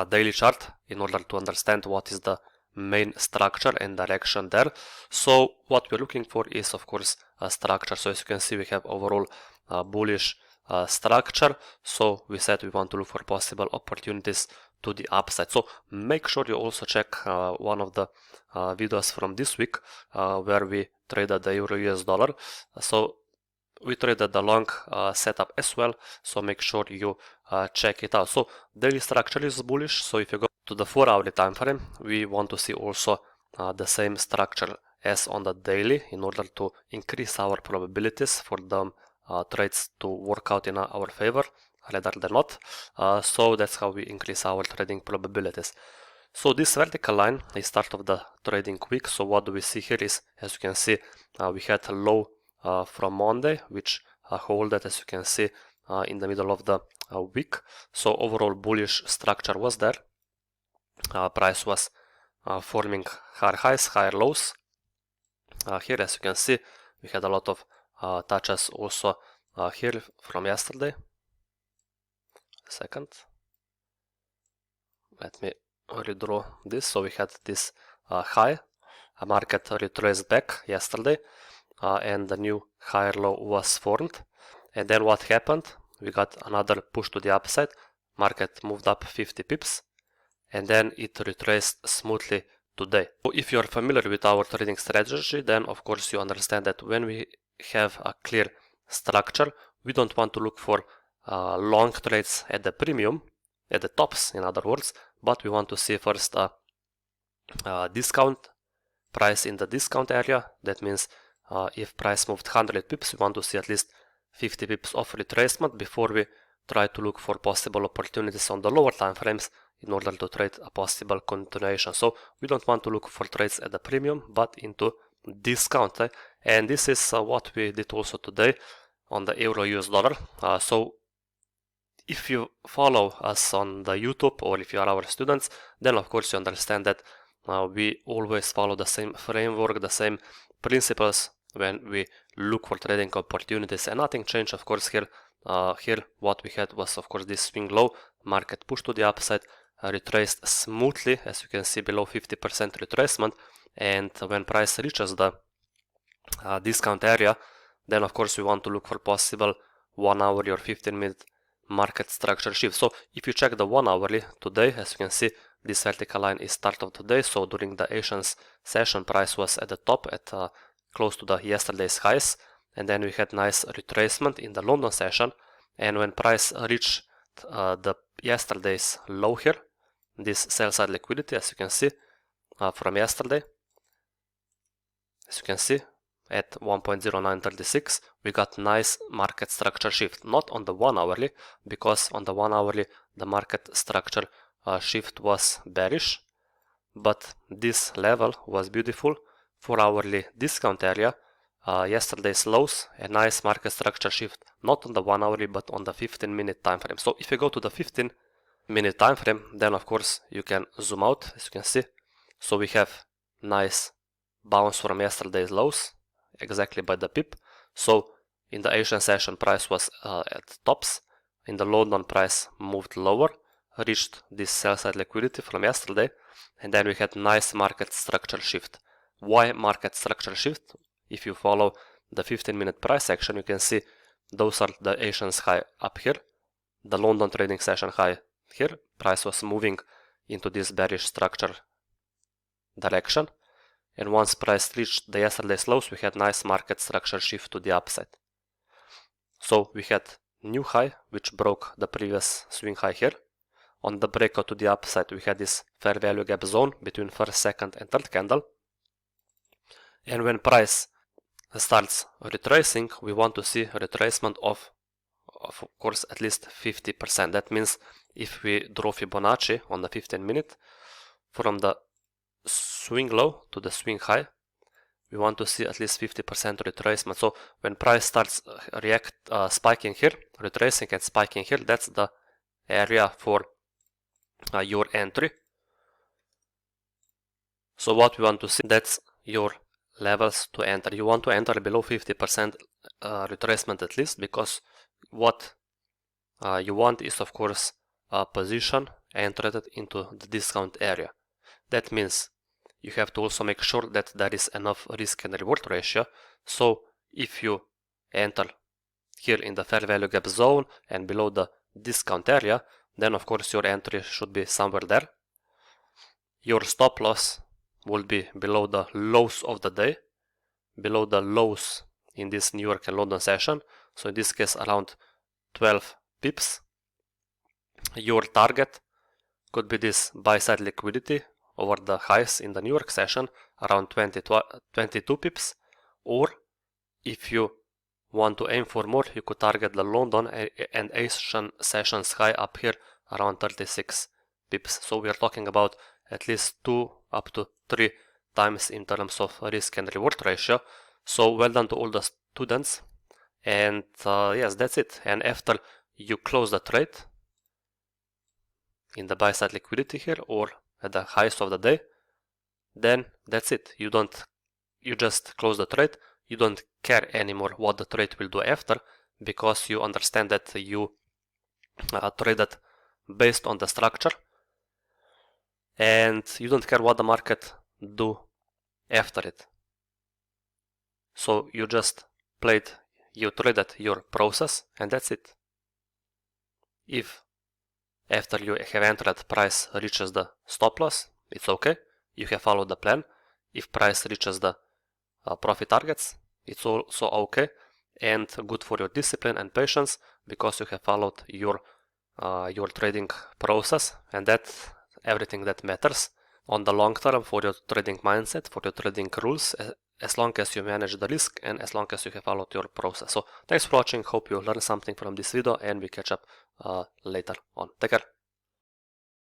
daily chart in order to understand what is the main structure and direction there. So what we're looking for is of course a structure. So as you can see, we have overall bullish structure. So we said we want to look for possible opportunities to the upside. So make sure you also check one of the videos from this week where we traded the euro-US dollar. So we traded the long setup as well, so make sure you check it out. So daily structure is bullish. So if you go to the 4-hourly time frame, we want to see also the same structure as on the daily in order to increase our probabilities for the trades to work out in our favor rather than not. So that's how we increase our trading probabilities. So this vertical line is start of the trading week. So what do we see here is, as you can see, we had a low from Monday, which holded, as you can see, in the middle of the week. So overall bullish structure was there. Price was forming higher highs, higher lows. Here, as you can see, we had a lot of touches also here from yesterday. A second. Let me redraw this. So we had this high. A market retraced back yesterday. And the new higher low was formed. And then what happened? We got another push to the upside. Market moved up 50 pips. And then it retraced smoothly today. So if you are familiar with our trading strategy, then of course you understand that when we have a clear structure, we don't want to look for long trades at the premium, at the tops in other words, but we want to see first a discount price in the discount area. That means if price moved 100 pips, we want to see at least 50 pips of retracement before we try to look for possible opportunities on the lower time frames in order to trade a possible continuation. So we don't want to look for trades at the premium, but into discount. And this is what we did also today on the euro-US dollar. So if you follow us on the YouTube or if you are our students, then of course you understand that we always follow the same framework, the same principles when we look for trading opportunities, and nothing changed of course here. Here what we had was of course this swing low, market push to the upside, retraced smoothly, as you can see, below 50% retracement, and when price reaches the discount area, then of course we want to look for possible 1 hour or 15-minute market structure shift. So if you check the 1 hourly today, as you can see, this vertical line is start of today. So during the Asians session, price was at the top at close to the yesterday's highs, and then we had nice retracement in the London session. And when price reached the yesterday's low here, this sell side liquidity, as you can see from yesterday, as you can see at 1.0936, we got nice market structure shift. Not on the 1 hourly, because on the 1 hourly the market structure shift was bearish, but this level was beautiful. 4 hourly discount area, yesterday's lows, a nice market structure shift, not on the 1 hourly but on the 15-minute time frame. So if you go to the 15-minute time frame, then of course you can zoom out, as you can see. So we have nice bounce from yesterday's lows, exactly by the pip. So in the Asian session, price was at tops. In the London, price moved lower, reached this sell side liquidity from yesterday, and then we had nice market structure shift. Why market structure shift? If you follow the 15-minute price action, you can see those are the Asians high up here, the London trading session high here. Price was moving into this bearish structure direction, and once price reached the yesterday's lows, we had nice market structure shift to the upside. So we had new high which broke the previous swing high here. On the breakout to the upside, we had this fair value gap zone between first, second and third candle. And when price starts retracing, we want to see retracement of course at least 50%. That means if we draw Fibonacci on the 15-minute from the swing low to the swing high, we want to see at least 50% retracement. So when price starts spiking here, retracing and spiking here, that's the area for your entry. So what we want to see, that's your levels to enter. You want to enter below 50% retracement at least, because what you want is of course a position and traded into the discount area. That means you have to also make sure that there is enough risk and reward ratio. So if you enter here in the fair value gap zone and below the discount area, then of course your entry should be somewhere there. Your stop loss will be below the lows of the day, below the lows in this New York and London session, so in this case around 12 pips. Your target could be this buy side liquidity over the highs in the New York session around 22 pips, or if you want to aim for more, you could target the London and Asian sessions high up here around 36 pips. So we are talking about at least 2 up to 3 times in terms of risk and reward ratio. So well done to all the students. And yes, that's it. And after you close the trade in the buy side liquidity here or at the highest of the day, then that's it. You just close the trade. You don't care anymore what the trade will do after, because you understand that you traded based on the structure, and you don't care what the market do after it. So you just traded your process, and that's it. If after you have entered, price reaches the stop loss, it's okay. You have followed the plan. If price reaches the profit targets, it's also okay and good for your discipline and patience, because you have followed your trading process, and that's everything that matters on the long term for your trading mindset, for your trading rules, as long as you manage the risk and as long as you have followed your process. So thanks for watching. Hope you learned something from this video, and we catch up later on. Take care.